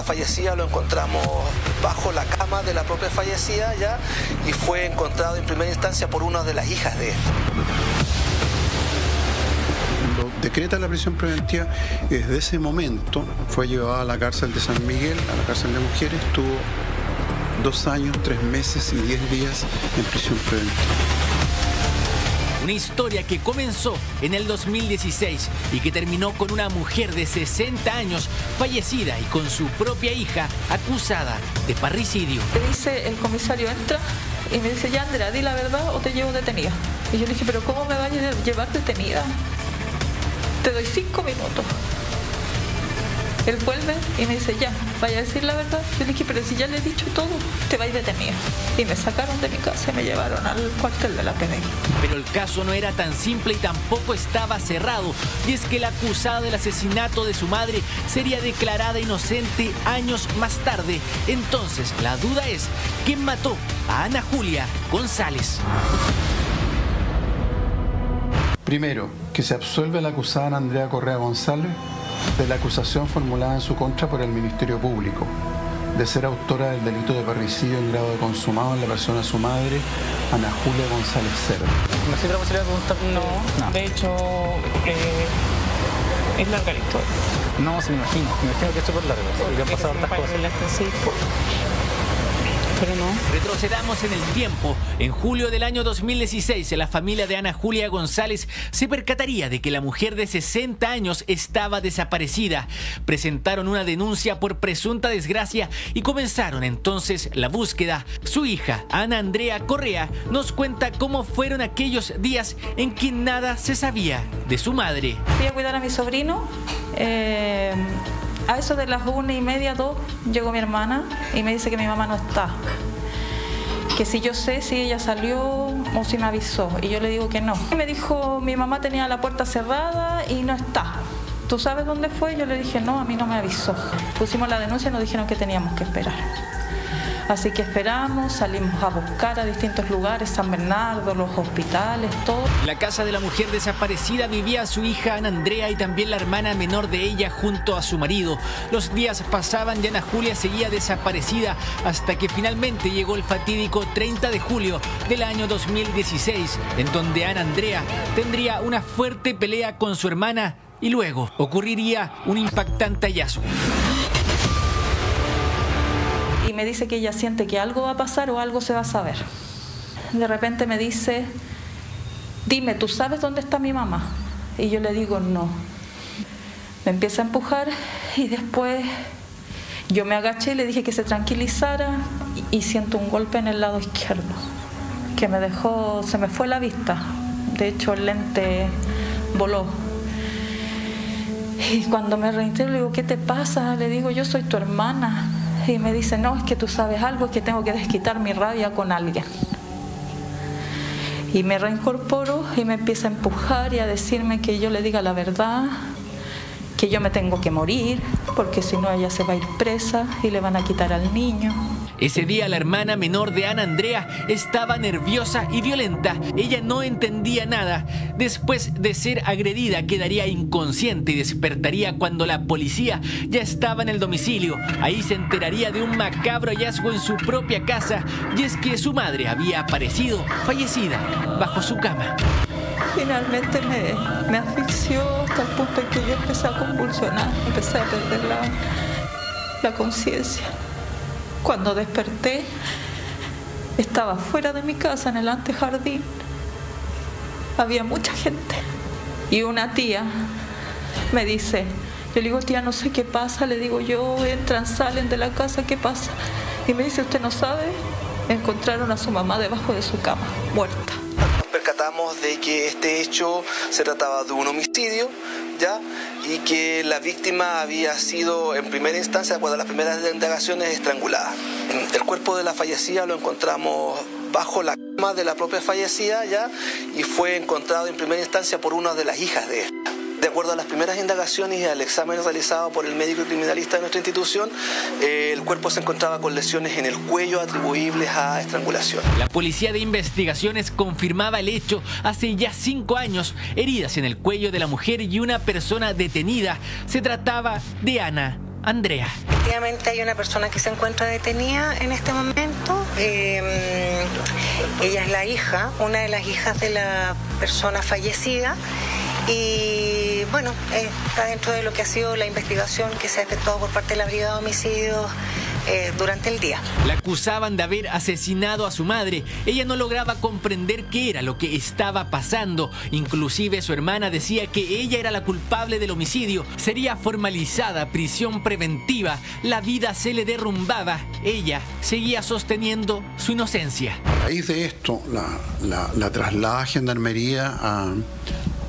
fallecida lo encontramos bajo la cama de la propia fallecida ya, y fue encontrado en primera instancia por una de las hijas de él. Lo decreta la prisión preventiva y desde ese momento fue llevado a la cárcel de San Miguel, a la cárcel de mujeres, estuvo 2 años, 3 meses y 10 días en prisión preventiva. Una historia que comenzó en el 2016 y que terminó con una mujer de 60 años fallecida y con su propia hija acusada de parricidio. Me dice, el comisario entra y me dice, ya Andrea, di la verdad o te llevo detenida. Y yo le dije, pero ¿cómo me vas a llevar detenida? Te doy 5 minutos. Él vuelve y me dice, ya, vaya a decir la verdad. Yo le dije, pero si ya le he dicho todo, te vais detenida. Y me sacaron de mi casa y me llevaron al cuartel de la PDI. Pero el caso no era tan simple y tampoco estaba cerrado. Y es que la acusada del asesinato de su madre sería declarada inocente años más tarde. Entonces, la duda es, ¿quién mató a Ana Julia González? Primero, que se absuelve a la acusada Ana Andrea Correa González de la acusación formulada en su contra por el Ministerio Público de ser autora del delito de parricidio en grado de consumado en la persona de su madre, Ana Julia González Cerda. ¿No sé la posibilidad de preguntar? No. De hecho, es larga la historia. No, se me imagino que es súper largo. Y que han pasado tantas cosas. Pero no. Retrocedamos en el tiempo. En julio del año 2016, la familia de Ana Julia González se percataría de que la mujer de 60 años estaba desaparecida. Presentaron una denuncia por presunta desgracia y comenzaron entonces la búsqueda. Su hija, Ana Andrea Correa, nos cuenta cómo fueron aquellos días en que nada se sabía de su madre. Fui a cuidar a mi sobrino. A eso de las 1:30, 2, llegó mi hermana y me dice que mi mamá no está. Que si yo sé si ella salió o si me avisó. Y yo le digo que no. Y me dijo, mi mamá tenía la puerta cerrada y no está. ¿Tú sabes dónde fue? Yo le dije, no, a mí no me avisó. Pusimos la denuncia y nos dijeron que teníamos que esperar. Así que esperamos, salimos a buscar a distintos lugares, San Bernardo, los hospitales, todo. En la casa de la mujer desaparecida vivía su hija Ana Andrea y también la hermana menor de ella junto a su marido. Los días pasaban y Ana Julia seguía desaparecida hasta que finalmente llegó el fatídico 30 de julio del año 2016, en donde Ana Andrea tendría una fuerte pelea con su hermana y luego ocurriría un impactante hallazgo. Y me dice que ella siente que algo va a pasar o algo se va a saber. De repente me dice, dime, ¿tú sabes dónde está mi mamá? Y yo le digo, no. Me empieza a empujar y después yo me agaché y le dije que se tranquilizara y siento un golpe en el lado izquierdo que me dejó, se me fue la vista. De hecho, el lente voló. Y cuando me reintegro le digo, ¿qué te pasa? Le digo, yo soy tu hermana. Y me dice, no, es que tú sabes algo, es que tengo que desquitar mi rabia con alguien. Y me reincorporo y me empieza a empujar y a decirme que yo le diga la verdad, que yo me tengo que morir, porque si no ella se va a ir presa y le van a quitar al niño. Ese día la hermana menor de Ana Andrea estaba nerviosa y violenta. Ella no entendía nada. Después de ser agredida quedaría inconsciente y despertaría cuando la policía ya estaba en el domicilio. Ahí se enteraría de un macabro hallazgo en su propia casa, y es que su madre había aparecido fallecida bajo su cama. Finalmente me asfixió hasta el punto en que yo empecé a convulsionar, empecé a perder la conciencia. Cuando desperté, estaba fuera de mi casa, en el antejardín. Había mucha gente. Y una tía me dice, yo le digo, tía, no sé qué pasa. Le digo yo, entran, salen de la casa, ¿qué pasa? Y me dice, ¿usted no sabe? Encontraron a su mamá debajo de su cama, muerta. Nos percatamos de que este hecho se trataba de un homicidio, ¿ya? Y que la víctima había sido en primera instancia, cuando las primeras indagaciones, estrangulada. El cuerpo de la fallecida lo encontramos bajo la cama de la propia fallecida, ¿ya? Y fue encontrado en primera instancia por una de las hijas de esta. De acuerdo a las primeras indagaciones y al examen realizado por el médico criminalista de nuestra institución, el cuerpo se encontraba con lesiones en el cuello atribuibles a estrangulación. La policía de investigaciones confirmaba el hecho hace ya 5 años. Heridas en el cuello de la mujer y una persona detenida. Se trataba de Ana Andrea. Efectivamente hay una persona que se encuentra detenida en este momento. Ella es la hija, una de las hijas de la persona fallecida. Y bueno, está dentro de lo que ha sido la investigación que se ha efectuado por parte de la Brigada de Homicidios durante el día. La acusaban de haber asesinado a su madre. Ella no lograba comprender qué era lo que estaba pasando. Inclusive su hermana decía que ella era la culpable del homicidio. Sería formalizada prisión preventiva. La vida se le derrumbaba. Ella seguía sosteniendo su inocencia. A raíz de esto, la traslada a Gendarmería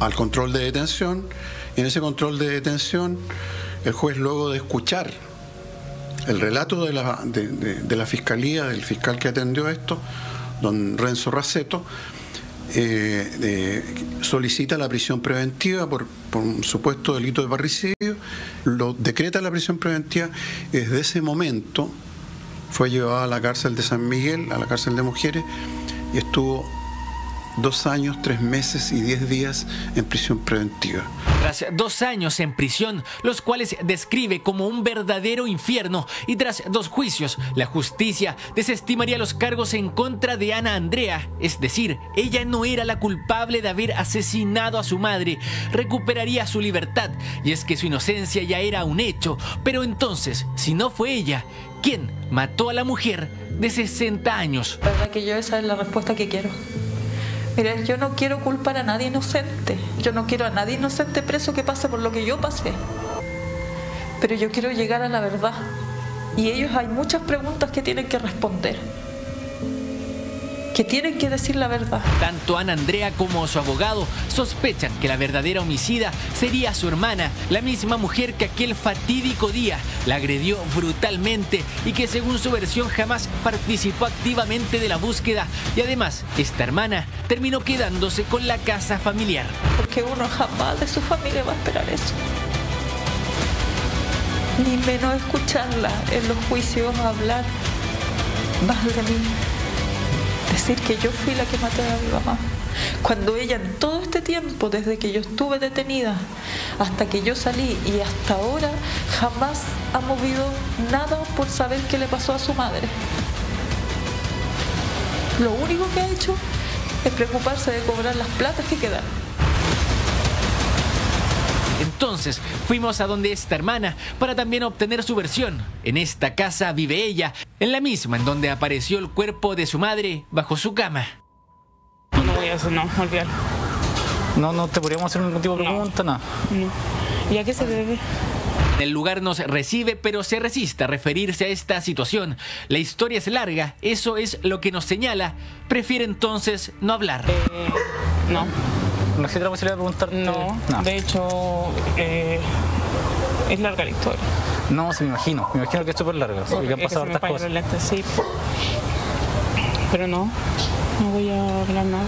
al control de detención. Y en ese control de detención, el juez, luego de escuchar el relato de la Fiscalía, del fiscal que atendió esto, don Renzo Raceto, solicita la prisión preventiva por un supuesto delito de parricidio, lo decreta la prisión preventiva, y desde ese momento fue llevada a la cárcel de San Miguel, a la cárcel de mujeres, y estuvo 2 años, 3 meses y 10 días en prisión preventiva. Tras 2 años en prisión, los cuales describe como un verdadero infierno, y tras 2 juicios, la justicia desestimaría los cargos en contra de Ana Andrea, es decir, ella no era la culpable de haber asesinado a su madre, recuperaría su libertad, y es que su inocencia ya era un hecho. Pero entonces, si no fue ella, ¿quién mató a la mujer de 60 años? La verdad que yo esa es la respuesta que quiero. Mira, yo no quiero culpar a nadie inocente. Yo no quiero a nadie inocente preso que pase por lo que yo pasé. Pero yo quiero llegar a la verdad. Y ellos hay muchas preguntas que tienen que responder. Que tienen que decir la verdad. Tanto Ana Andrea como su abogado sospechan que la verdadera homicida sería su hermana, la misma mujer que aquel fatídico día la agredió brutalmente y que, según su versión, jamás participó activamente de la búsqueda. Y además, esta hermana terminó quedándose con la casa familiar. Porque uno jamás de su familia va a esperar eso. Ni menos escucharla en los juicios hablar mal de mí. Decir que yo fui la que maté a mi mamá, cuando ella en todo este tiempo, desde que yo estuve detenida hasta que yo salí y hasta ahora, jamás ha movido nada por saber qué le pasó a su madre. Lo único que ha hecho es preocuparse de cobrar las platas que quedaron. Entonces fuimos a donde esta hermana para también obtener su versión. En esta casa vive ella, en la misma en donde apareció el cuerpo de su madre bajo su cama. No voy a hacer, no, olvídalo. No te podríamos hacer ningún tipo de pregunta, nada. No. ¿Y a qué se debe? En el lugar nos recibe, pero se resiste a referirse a esta situación. La historia es larga, eso es lo que nos señala. Prefiere entonces no hablar. No. ¿No existe la posibilidad de preguntarte? No. De hecho, es larga la historia. No, sí, me imagino que es súper larga, porque han pasado hartas cosas. Sí. Pero no voy a hablar nada.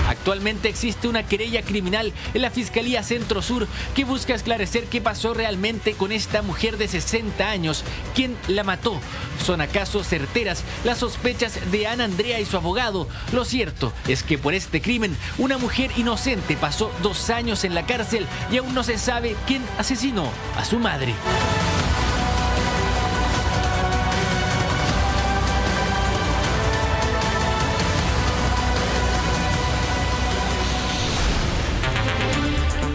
Actualmente existe una querella criminal en la Fiscalía Centro Sur que busca esclarecer qué pasó realmente con esta mujer de 60 años. ¿Quién la mató? ¿Son acaso certeras las sospechas de Ana Andrea y su abogado? Lo cierto es que por este crimen una mujer inocente pasó 2 años en la cárcel y aún no se sabe quién asesinó a su madre.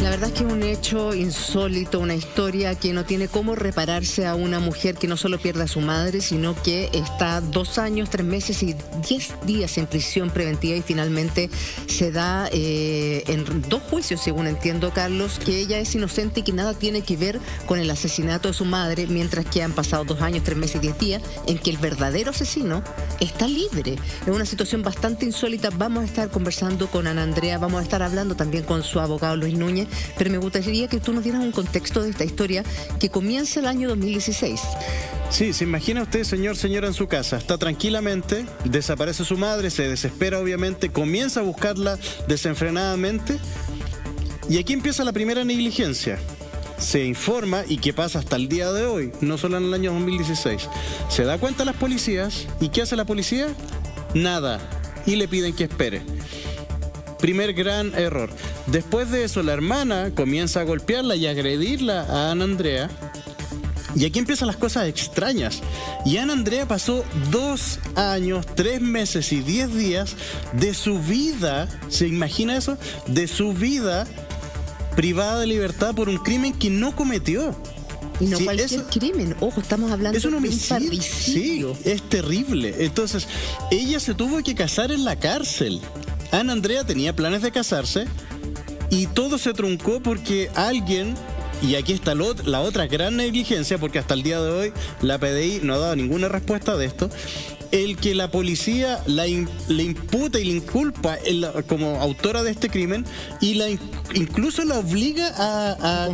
La verdad es que es un hecho insólito, una historia que no tiene cómo repararse a una mujer que no solo pierde a su madre, sino que está 2 años, 3 meses y 10 días en prisión preventiva y finalmente se da en 2 juicios, según entiendo, Carlos, que ella es inocente y que nada tiene que ver con el asesinato de su madre, mientras que han pasado 2 años, 3 meses y 10 días en que el verdadero asesino está libre. Es una situación bastante insólita. Vamos a estar conversando con Ana Andrea, vamos a estar hablando también con su abogado Luis Núñez, pero me gustaría que tú nos dieras un contexto de esta historia que comienza el año 2016. Sí, se imagina usted, señora en su casa, está tranquilamente, desaparece su madre, se desespera obviamente, comienza a buscarla desenfrenadamente y aquí empieza la primera negligencia. Se informa y qué pasa hasta el día de hoy, no solo en el año 2016. Se da cuenta las policías y ¿qué hace la policía? Nada, y le piden que espere. Primer gran error. Después de eso, la hermana comienza a golpearla y agredirla a Ana Andrea Y aquí empiezan las cosas extrañas. Y Ana Andrea pasó 2 años, 3 meses y 10 días de su vida, ¿se imagina eso? De su vida privada de libertad por un crimen que no cometió. Y no cualquier crimen, ojo, estamos hablando de un homicidio. parricidio. Sí, es terrible. Entonces, ella se tuvo que casar en la cárcel. Ana Andrea tenía planes de casarse y todo se truncó porque alguien, y aquí está la otra gran negligencia, porque hasta el día de hoy la PDI no ha dado ninguna respuesta de esto, el que la policía le imputa y le inculpa como autora de este crimen y incluso la obliga a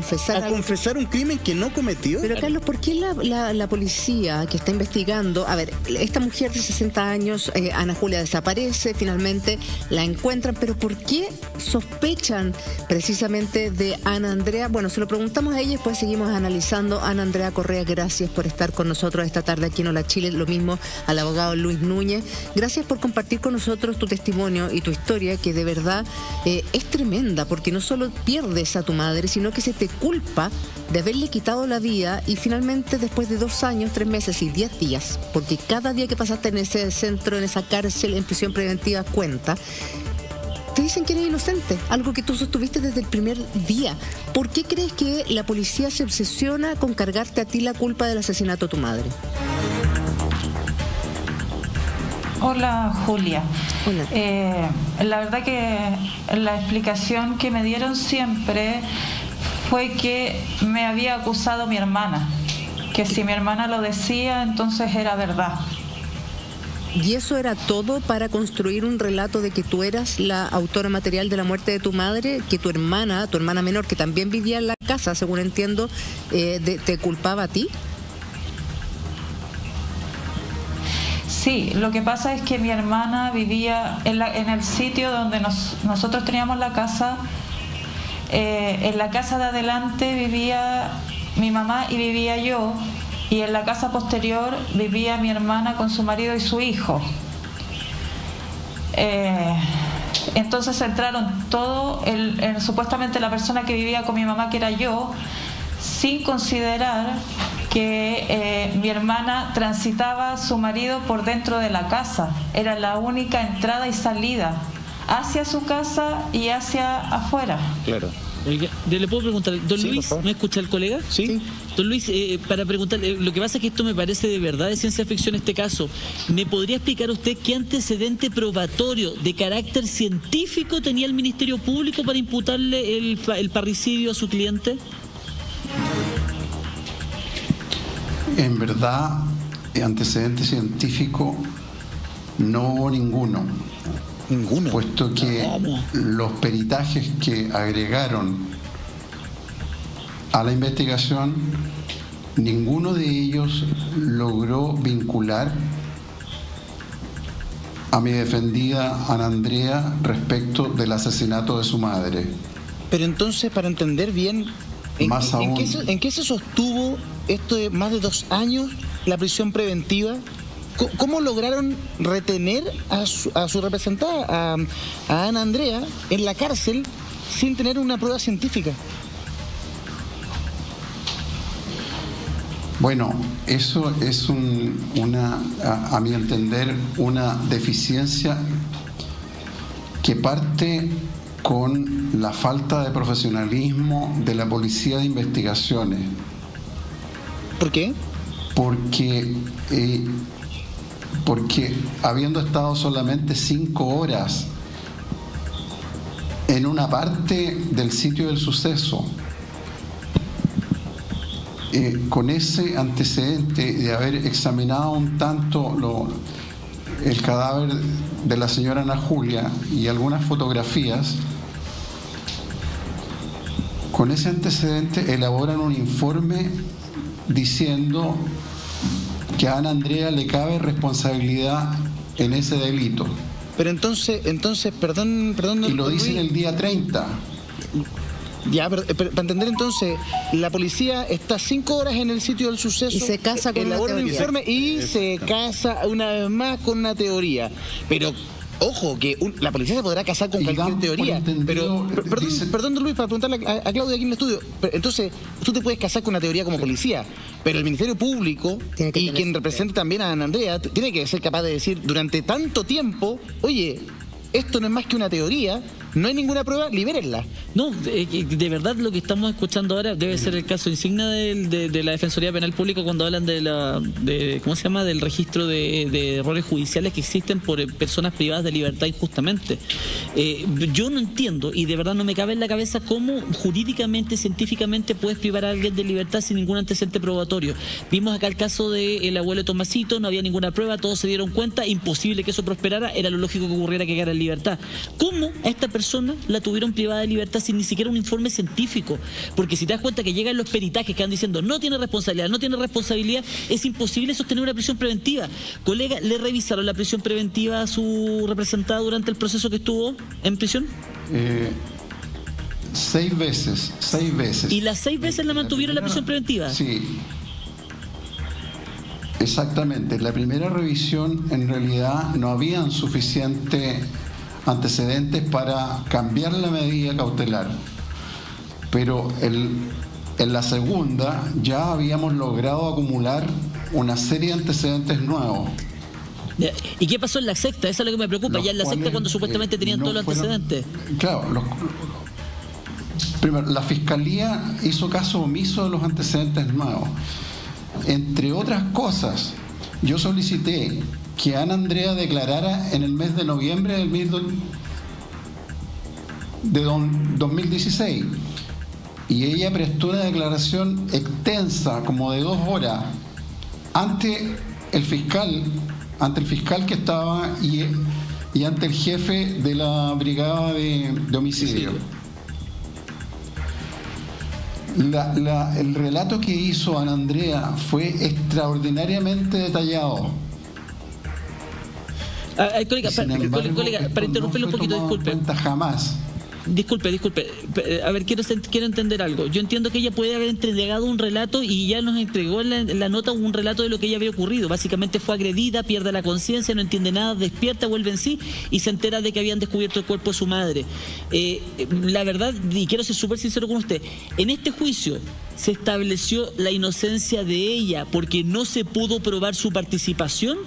confesar un crimen que no cometió. Pero Carlos, ¿por qué la policía que está investigando? A ver, esta mujer de 60 años, Ana Julia, desaparece, finalmente la encuentran, pero ¿por qué sospechan precisamente de Ana Andrea? Bueno, se lo preguntamos a ella y después seguimos analizando. Ana Andrea Correa, gracias por estar con nosotros esta tarde aquí en Hola Chile, lo mismo al abogado Luis Núñez. Gracias por compartir con nosotros tu testimonio y tu historia, que de verdad es tremenda, porque no solo pierdes a tu madre, sino que se te culpa de haberle quitado la vida y finalmente después de 2 años, 3 meses y 10 días, porque cada día que pasaste en ese centro, en esa cárcel, en prisión preventiva cuenta, te dicen que eres inocente, algo que tú sostuviste desde el primer día. ¿Por qué crees que la policía se obsesiona con cargarte a ti la culpa del asesinato de tu madre? Hola, Julia. Hola. La verdad que la explicación que me dieron siempre fue que me había acusado mi hermana, que si mi hermana lo decía, entonces era verdad. ¿Y eso era todo para construir un relato de que tú eras la autora material de la muerte de tu madre, que tu hermana menor, que también vivía en la casa, según entiendo, te culpaba a ti? Sí, lo que pasa es que mi hermana vivía en el sitio donde nosotros teníamos la casa. En la casa de adelante vivía mi mamá y vivía yo, y en la casa posterior vivía mi hermana con su marido y su hijo. Entonces entraron todo, supuestamente la persona que vivía con mi mamá, que era yo, sin considerar que mi hermana transitaba a su marido por dentro de la casa. Era la única entrada y salida hacia su casa y hacia afuera. Claro. Oiga, ¿le puedo preguntar? Don sí, Luis, ¿me escucha el colega? Sí. Don Luis, para preguntarle, lo que pasa es que esto me parece de verdad de ciencia ficción este caso. ¿Me podría explicar usted qué antecedente probatorio de carácter científico tenía el Ministerio Público para imputarle el parricidio a su cliente? En verdad, antecedente científico no hubo ninguno. ¿Ninguno? Puesto que los peritajes que agregaron a la investigación, ninguno de ellos logró vincular a mi defendida Ana Andrea respecto del asesinato de su madre. Pero entonces, para entender bien, ¿en qué se sostuvo esto de más de 2 años, la prisión preventiva? ¿Cómo lograron retener a su representada, a Ana Andrea, en la cárcel sin tener una prueba científica? Bueno, eso es a mi entender, una deficiencia que parte con la falta de profesionalismo de la Policía de Investigaciones. ¿Por qué? Porque habiendo estado solamente 5 horas en una parte del sitio del suceso, con ese antecedente de haber examinado un tanto el cadáver de la señora Ana Julia y algunas fotografías, con ese antecedente elaboran un informe diciendo que a Ana Andrea le cabe responsabilidad en ese delito. Pero entonces, perdón. Y lo dicen el día 30. Ya, pero para entender entonces, la policía está 5 horas en el sitio del suceso. Y se casa con una teoría. Un informe y se casa una vez más con una teoría. Pero Ojo, que la policía se podrá casar con cualquier teoría, pero perdón, Luis, para preguntarle a Claudia aquí en el estudio. Entonces, tú te puedes casar con una teoría como policía, pero el Ministerio Público y quien representa también a Ana Andrea tiene que ser capaz de decir durante tanto tiempo, oye, esto no es más que una teoría, no hay ninguna prueba, libérenla. No, de verdad lo que estamos escuchando ahora debe ser el caso insignia de la Defensoría Penal Pública cuando hablan ¿cómo se llama? Del registro de errores judiciales que existen por personas privadas de libertad injustamente. Yo no entiendo, y de verdad no me cabe en la cabeza cómo jurídicamente, científicamente puedes privar a alguien de libertad sin ningún antecedente probatorio. Vimos acá el caso del abuelo Tomasito, no había ninguna prueba, todos se dieron cuenta, imposible que eso prosperara, era lo lógico que ocurriera que quedara en libertad. ¿Cómo a esta persona la tuvieron privada de libertad sin ni siquiera un informe científico? Porque si te das cuenta que llegan los peritajes que van diciendo no tiene responsabilidad, es imposible sostener una prisión preventiva. Colega, ¿le revisaron la prisión preventiva a su representada durante el proceso que estuvo en prisión? 6 veces. ¿Y las 6 veces la mantuvieron la prisión preventiva? Sí. Exactamente. La primera revisión, en realidad, no habían suficiente antecedentes para cambiar la medida cautelar, pero en la segunda ya habíamos logrado acumular una serie de antecedentes nuevos. ¿Y qué pasó en la sexta? Eso es lo que me preocupa, ya en la sexta cuando supuestamente tenían todos los antecedentes. Claro, primero, la Fiscalía hizo caso omiso de los antecedentes nuevos. Entre otras cosas, yo solicité que Ana Andrea declarara en el mes de noviembre de 2016 y ella prestó una declaración extensa como de 2 horas ante el fiscal que estaba y ante el jefe de la brigada de homicidio. El relato que hizo Ana Andrea fue extraordinariamente detallado. Colega, para interrumpirle un poquito, disculpe. Jamás. Disculpe. A ver, quiero entender algo. Yo entiendo que ella puede haber entregado un relato y ya nos entregó en la nota un relato de lo que ella había ocurrido. Básicamente fue agredida, pierde la conciencia, no entiende nada, despierta, vuelve en sí y se entera de que habían descubierto el cuerpo de su madre. La verdad, y quiero ser súper sincero con usted, en este juicio se estableció la inocencia de ella porque no se pudo probar su participación,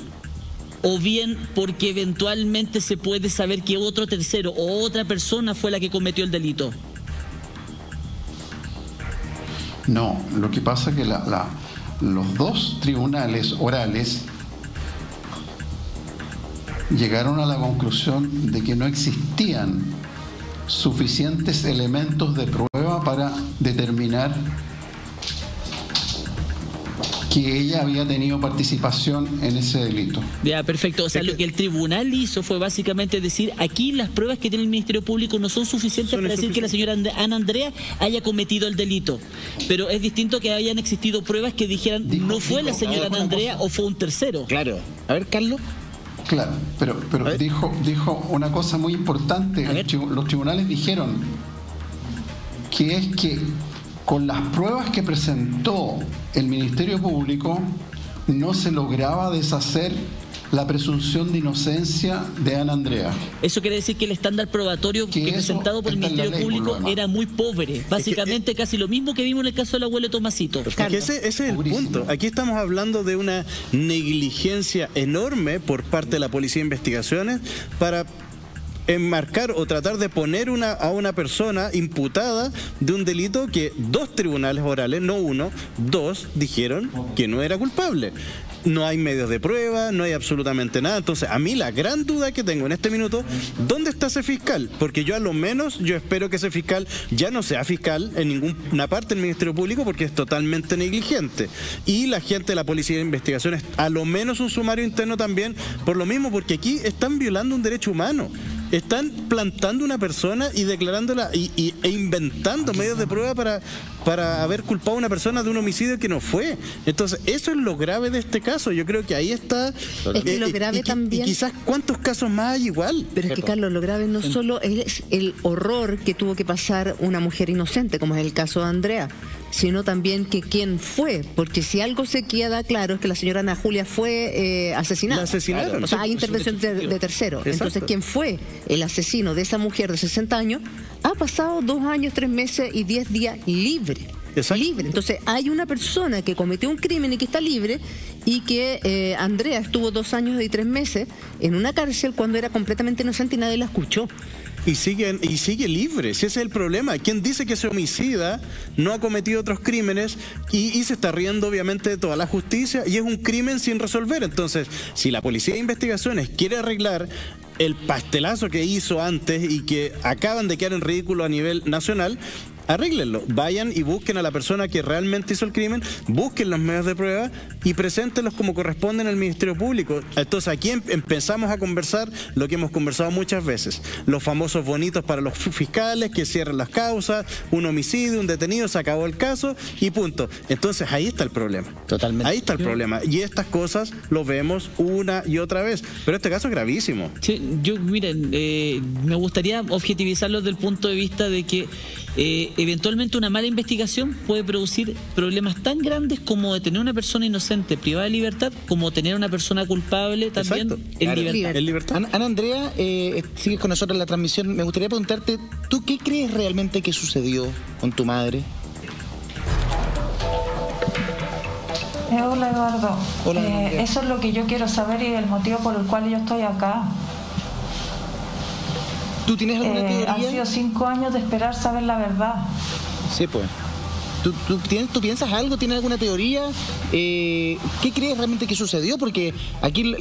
o bien porque eventualmente se puede saber que otro tercero o otra persona fue la que cometió el delito. No, lo que pasa es que los 2 tribunales orales llegaron a la conclusión de que no existían suficientes elementos de prueba para determinar que ella había tenido participación en ese delito. Ya, perfecto. O sea, lo que el tribunal hizo fue básicamente decir, aquí las pruebas que tiene el Ministerio Público no son suficientes para decir que la señora Ana Andrea haya cometido el delito. Pero es distinto que hayan existido pruebas que dijeran no fue la señora Ana Andrea o fue un tercero. Claro. A ver, Carlos. Claro, pero dijo una cosa muy importante. Los tribunales dijeron que es que con las pruebas que presentó el Ministerio Público no se lograba deshacer la presunción de inocencia de Ana Andrea. Eso quiere decir que el estándar probatorio que presentado por el Ministerio Público era muy pobre. Básicamente casi lo mismo que vimos en el caso del abuelo Tomasito. Ese es el punto. Aquí estamos hablando de una negligencia enorme por parte de la Policía de Investigaciones para enmarcar o tratar de poner a una persona imputada de un delito que 2 tribunales orales, no 1, 2 dijeron que no era culpable. No hay medios de prueba, no hay absolutamente nada. Entonces, a mí la gran duda que tengo en este minuto, ¿dónde está ese fiscal? Porque yo a lo menos, yo espero que ese fiscal ya no sea fiscal en ninguna parte del Ministerio Público porque es totalmente negligente. Y la gente de la Policía de Investigaciones, a lo menos un sumario interno también, por lo mismo, porque aquí están violando un derecho humano. Están plantando una persona y declarándola e inventando medios de prueba para haber culpado a una persona de un homicidio que no fue. Entonces, eso es lo grave de este caso. Yo creo que ahí está. Es que lo grave también. Y quizás cuántos casos más hay igual. Pero es que, Carlos, lo grave no solo es el horror que tuvo que pasar una mujer inocente, como es el caso de Andrea, sino también que quién fue. Porque si algo se queda claro es que la señora Ana Julia fue asesinada. La asesinaron. O sea, hay intervención de tercero. Exacto. Entonces, ¿quién fue el asesino de esa mujer de 60 años? Ha pasado 2 años, 3 meses y 10 días libre. Exacto. Libre. Entonces, hay una persona que cometió un crimen y que está libre, y que Andrea estuvo 2 años y 3 meses en una cárcel cuando era completamente inocente y nadie la escuchó. Y sigue libre, si ese es el problema. Quien dice que ese homicida no ha cometido otros crímenes y se está riendo obviamente de toda la justicia, y es un crimen sin resolver. Entonces, si la Policía de Investigaciones quiere arreglar el pastelazo que hizo antes y que acaban de quedar en ridículo a nivel nacional, arréglenlo, vayan y busquen a la persona que realmente hizo el crimen, busquen los medios de prueba y preséntenlos como corresponden al Ministerio Público. Entonces aquí empezamos a conversar lo que hemos conversado muchas veces, los famosos bonitos para los fiscales que cierran las causas, un homicidio, un detenido, se acabó el caso y punto. Entonces ahí está el problema. Totalmente. Ahí está el problema, y estas cosas lo vemos una y otra vez, pero este caso es gravísimo. Sí, miren, me gustaría objetivizarlo desde el punto de vista de que eventualmente una mala investigación puede producir problemas tan grandes como detener a una persona inocente privada de libertad, como tener a una persona culpable también en libertad. Ana Andrea, sigues con nosotros en la transmisión. Me gustaría preguntarte, ¿tú qué crees realmente que sucedió con tu madre? Hola, Eduardo. Hola, eso es lo que yo quiero saber y el motivo por el cual yo estoy acá. ¿Tú tienes alguna teoría? Han sido 5 años de esperar saber la verdad. Sí, pues. ¿Tú piensas algo? ¿Tienes alguna teoría? ¿Qué crees realmente que sucedió? Porque aquí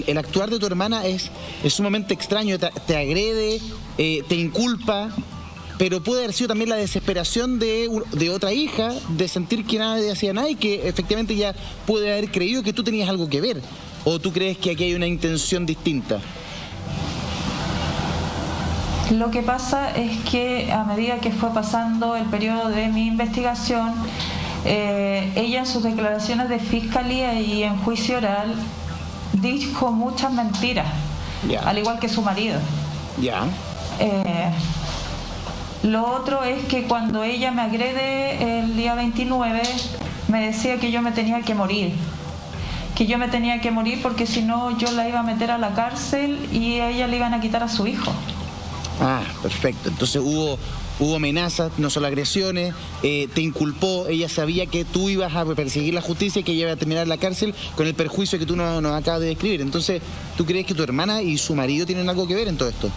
el actuar de tu hermana es sumamente extraño. Te agrede, te inculpa, pero puede haber sido también la desesperación de otra hija, de sentir que nadie hacía nada y que efectivamente ya puede haber creído que tú tenías algo que ver. ¿O tú crees que aquí hay una intención distinta? Lo que pasa es que a medida que fue pasando el periodo de mi investigación, ella en sus declaraciones de fiscalía y en juicio oral dijo muchas mentiras, al igual que su marido. Lo otro es que cuando ella me agrede el día 29, me decía que yo me tenía que morir. Que yo me tenía que morir porque si no yo la iba a meter a la cárcel y a ella le iban a quitar a su hijo. Ah, perfecto. Entonces hubo amenazas, no solo agresiones, te inculpó, ella sabía que tú ibas a perseguir la justicia y que ella iba a terminar en la cárcel con el perjuicio que tú nos acabas de describir. Entonces, ¿tú crees que tu hermana y su marido tienen algo que ver en todo esto?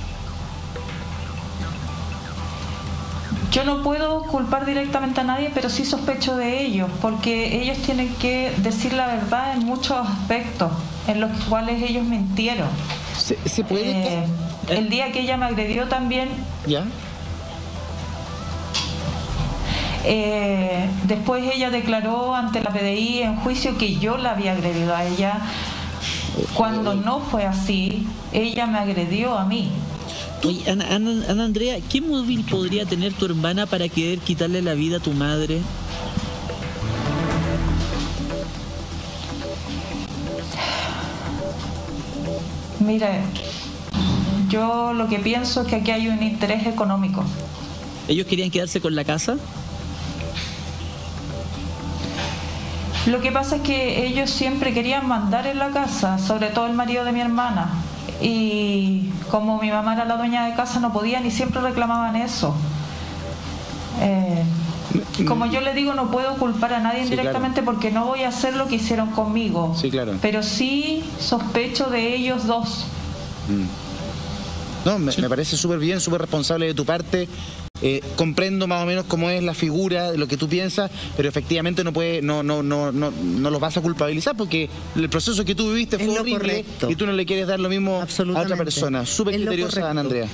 Yo no puedo culpar directamente a nadie, pero sí sospecho de ellos, porque ellos tienen que decir la verdad en muchos aspectos, en los cuales ellos mintieron. ¿Se puede? El día que ella me agredió también... ¿Ya? Después ella declaró ante la PDI en juicio que yo la había agredido a ella, cuando no fue así, ella me agredió a mí. Oye, Ana Andrea, ¿qué móvil podría tener tu hermana para querer quitarle la vida a tu madre? Mire, yo lo que pienso es que aquí hay un interés económico. ¿Ellos querían quedarse con la casa? Lo que pasa es que ellos siempre querían mandar en la casa, sobre todo el marido de mi hermana. Y como mi mamá era la dueña de casa, no podían y siempre reclamaban eso. Como yo le digo, no puedo culpar a nadie indirectamente, claro, porque no voy a hacer lo que hicieron conmigo. Sí, claro. Pero sí sospecho de ellos dos. No, me parece súper bien, súper responsable de tu parte. Comprendo más o menos cómo es la figura de lo que tú piensas, pero efectivamente no los vas a culpabilizar porque el proceso que tú viviste fue horrible y tú no le quieres dar lo mismo a otra persona. Súper criteriosa, Ana Andrea.